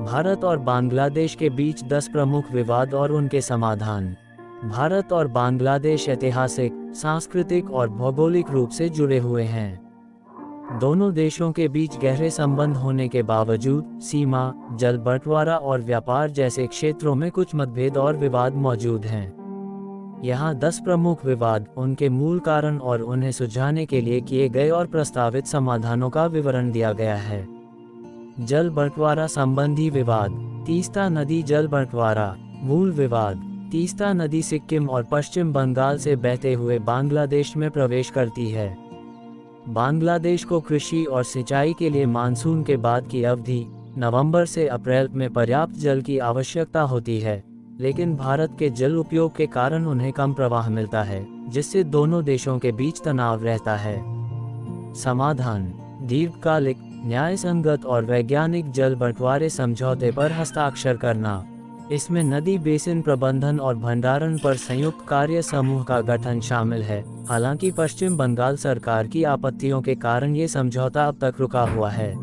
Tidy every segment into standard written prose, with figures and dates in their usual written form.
भारत और बांग्लादेश के बीच 10 प्रमुख विवाद और उनके समाधान। भारत और बांग्लादेश ऐतिहासिक, सांस्कृतिक और भौगोलिक रूप से जुड़े हुए हैं। दोनों देशों के बीच गहरे संबंध होने के बावजूद सीमा, जल बंटवारा और व्यापार जैसे क्षेत्रों में कुछ मतभेद और विवाद मौजूद हैं। यहाँ 10 प्रमुख विवाद, उनके मूल कारण और उन्हें सुलझाने के लिए किए गए और प्रस्तावित समाधानों का विवरण दिया गया है। जल बंटवारा संबंधी विवाद। तीस्ता नदी जल बंटवारा। मूल विवाद। तीस्ता नदी सिक्किम और पश्चिम बंगाल से बहते हुए बांग्लादेश में प्रवेश करती है। बांग्लादेश को कृषि और सिंचाई के लिए मानसून के बाद की अवधि नवंबर से अप्रैल में पर्याप्त जल की आवश्यकता होती है, लेकिन भारत के जल उपयोग के कारण उन्हें कम प्रवाह मिलता है, जिससे दोनों देशों के बीच तनाव रहता है। समाधान। दीर्घकालिक, न्यायसंगत और वैज्ञानिक जल बंटवारे समझौते पर हस्ताक्षर करना। इसमें नदी बेसिन प्रबंधन और भंडारण पर संयुक्त कार्य समूह का गठन शामिल है। हालांकि पश्चिम बंगाल सरकार की आपत्तियों के कारण ये समझौता अब तक रुका हुआ है।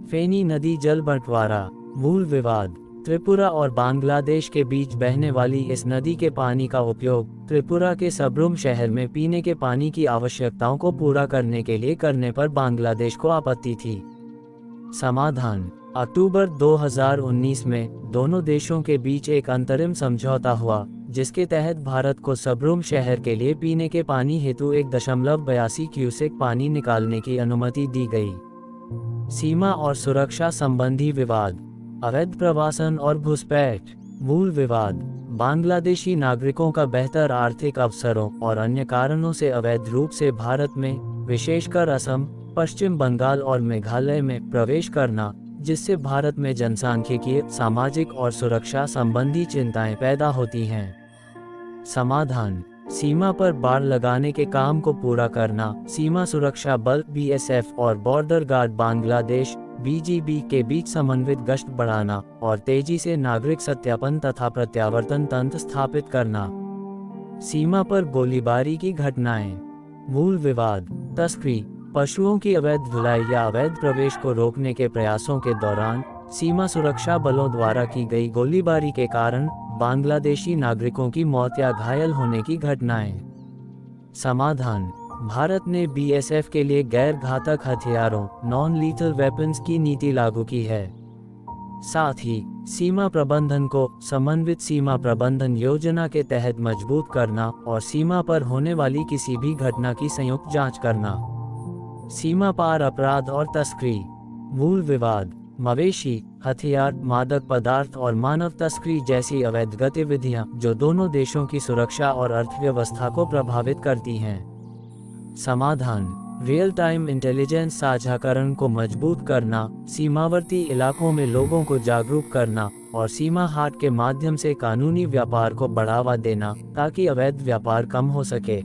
फेनी नदी जल बंटवारा। मूल विवाद। त्रिपुरा और बांग्लादेश के बीच बहने वाली इस नदी के पानी का उपयोग त्रिपुरा के सबरूम शहर में पीने के पानी की आवश्यकताओं को पूरा करने के लिए करने पर बांग्लादेश को आपत्ति थी। समाधान। अक्टूबर 2019 में दोनों देशों के बीच एक अंतरिम समझौता हुआ, जिसके तहत भारत को सबरूम शहर के लिए पीने के पानी हेतु 1.82 क्यूसेक पानी निकालने की अनुमति दी गई। सीमा और सुरक्षा संबंधी विवाद। अवैध प्रवासन और घुसपैठ। मूल विवाद। बांग्लादेशी नागरिकों का बेहतर आर्थिक अवसरों और अन्य कारणों से अवैध रूप से भारत में, विशेषकर असम, पश्चिम बंगाल और मेघालय में प्रवेश करना, जिससे भारत में जनसांख्यिकीय, सामाजिक और सुरक्षा संबंधी चिंताएं पैदा होती हैं। समाधान। सीमा पर बाड़ लगाने के काम को पूरा करना। सीमा सुरक्षा बल BSF और बॉर्डर गार्ड बांग्लादेश BGB के बीच समन्वित गश्त बढ़ाना और तेजी से नागरिक सत्यापन तथा प्रत्यावर्तन तंत्र स्थापित करना। सीमा पर गोलीबारी की घटनाएं। मूल विवाद। तस्करी, पशुओं की अवैध ढुलाई या अवैध प्रवेश को रोकने के प्रयासों के दौरान सीमा सुरक्षा बलों द्वारा की गई गोलीबारी के कारण बांग्लादेशी नागरिकों की मौत या घायल होने की घटनाएं। समाधान। भारत ने BSF के लिए गैर घातक हथियारों नॉन लीथल वेपन्स की नीति लागू की है। साथ ही सीमा प्रबंधन को समन्वित सीमा प्रबंधन योजना के तहत मजबूत करना और सीमा पर होने वाली किसी भी घटना की संयुक्त जांच करना। सीमा पार अपराध और तस्करी। मूल विवाद। मवेशी, हथियार, मादक पदार्थ और मानव तस्करी जैसी अवैध गतिविधियां जो दोनों देशों की सुरक्षा और अर्थव्यवस्था को प्रभावित करती हैं। समाधान। रियल टाइम इंटेलिजेंस साझाकरण को मजबूत करना, सीमावर्ती इलाकों में लोगों को जागरूक करना और सीमा हाट के माध्यम से कानूनी व्यापार को बढ़ावा देना ताकि अवैध व्यापार कम हो सके।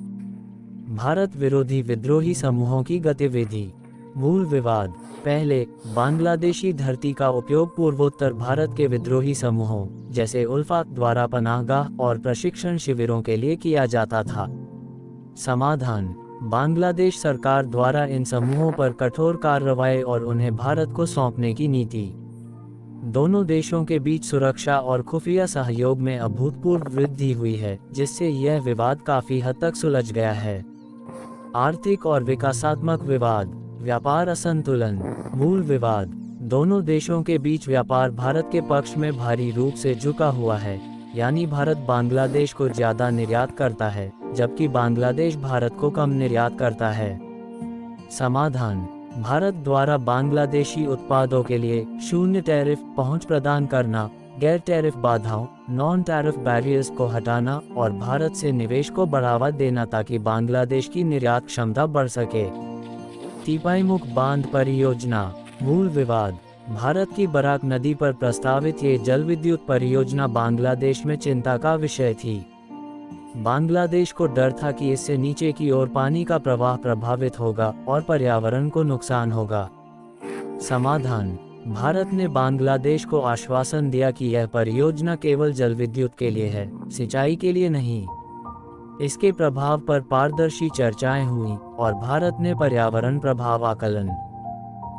भारत विरोधी विद्रोही समूहों की गतिविधि। मूल विवाद। पहले, बांग्लादेशी धरती का उपयोग पूर्वोत्तर भारत के विद्रोही समूहों जैसे उल्फा द्वारा पनाहगाह और प्रशिक्षण शिविरों के लिए किया जाता था। समाधान। बांग्लादेश सरकार द्वारा इन समूहों पर कठोर कार्रवाई और उन्हें भारत को सौंपने की नीति। दोनों देशों के बीच सुरक्षा और खुफिया सहयोग में अभूतपूर्व वृद्धि हुई है, जिससे यह विवाद काफी हद तक सुलझ गया है। आर्थिक और विकासात्मक विवाद। व्यापार असंतुलन। मूल विवाद। दोनों देशों के बीच व्यापार भारत के पक्ष में भारी रूप से झुका हुआ है, यानी भारत बांग्लादेश को ज्यादा निर्यात करता है, जबकि बांग्लादेश भारत को कम निर्यात करता है। समाधान। भारत द्वारा बांग्लादेशी उत्पादों के लिए शून्य टैरिफ पहुंच प्रदान करना, गैर टैरिफ बाधाओं नॉन टैरिफ बैरियर्स को हटाना और भारत से निवेश को बढ़ावा देना ताकि बांग्लादेश की निर्यात क्षमता बढ़ सके। तिपाईमुख बांध परियोजना। मूल विवाद। भारत की बराक नदी पर प्रस्तावित ये जल विद्युत परियोजना बांग्लादेश में चिंता का विषय थी। बांग्लादेश को डर था कि इससे नीचे की ओर पानी का प्रवाह प्रभावित होगा और पर्यावरण को नुकसान होगा। समाधान। भारत ने बांग्लादेश को आश्वासन दिया कि यह परियोजना केवल जल विद्युत के लिए है, सिंचाई के लिए नहीं। इसके प्रभाव पर पारदर्शी चर्चाएं हुई और भारत ने पर्यावरण प्रभाव आकलन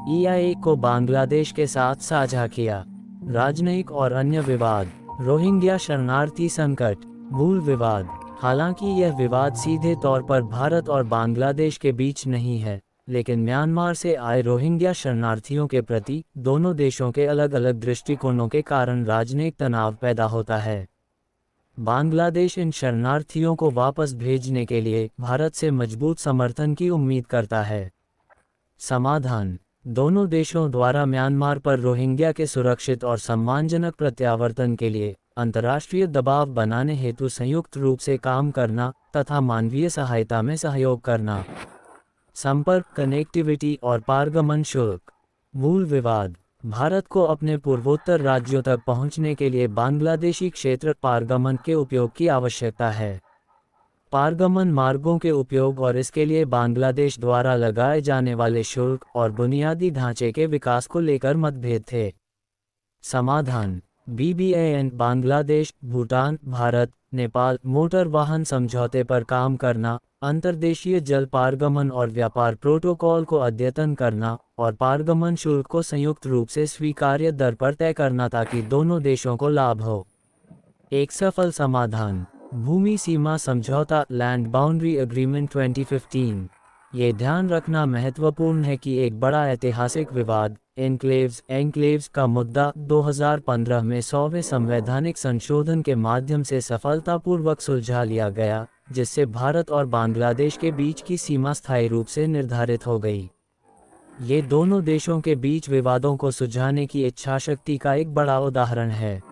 EIA को बांग्लादेश के साथ साझा किया। राजनयिक और अन्य विवाद। रोहिंग्या शरणार्थी संकट। मूल विवाद। हालांकि यह विवाद सीधे तौर पर भारत और बांग्लादेश के बीच नहीं है, लेकिन म्यांमार से आए रोहिंग्या शरणार्थियों के प्रति दोनों देशों के अलग अलग दृष्टिकोणों के कारण राजनयिक तनाव पैदा होता है। बांग्लादेश इन शरणार्थियों को वापस भेजने के लिए भारत से मजबूत समर्थन की उम्मीद करता है। समाधान। दोनों देशों द्वारा म्यांमार पर रोहिंग्या के सुरक्षित और सम्मानजनक प्रत्यावर्तन के लिए अंतर्राष्ट्रीय दबाव बनाने हेतु संयुक्त रूप से काम करना तथा मानवीय सहायता में सहयोग करना। संपर्क, कनेक्टिविटी और पारगमन शुल्क। मूल विवाद। भारत को अपने पूर्वोत्तर राज्यों तक पहुंचने के लिए बांग्लादेशी क्षेत्र पारगमन के उपयोग की आवश्यकता है। पारगमन मार्गों के उपयोग और इसके लिए बांग्लादेश द्वारा लगाए जाने वाले शुल्क और बुनियादी ढांचे के विकास को लेकर मतभेद थे। समाधान। BBAN बांग्लादेश, भूटान, भारत, नेपाल मोटर वाहन समझौते पर काम करना, अंतर्देशीय जल पारगमन और व्यापार प्रोटोकॉल को अद्यतन करना और पारगमन शुल्क को संयुक्त रूप से स्वीकार्य दर पर तय करना ताकि दोनों देशों को लाभ हो। एक सफल समाधान। भूमि सीमा समझौता, लैंड बाउंड्री एग्रीमेंट 2015। ये ध्यान रखना महत्वपूर्ण है कि एक बड़ा ऐतिहासिक विवाद, एन्क्लेव्स का मुद्दा 2015 में 100वें संवैधानिक संशोधन के माध्यम से सफलतापूर्वक सुलझा लिया गया, जिससे भारत और बांग्लादेश के बीच की सीमा स्थायी रूप से निर्धारित हो गई। ये दोनों देशों के बीच विवादों को सुलझाने की इच्छाशक्ति का एक बड़ा उदाहरण है।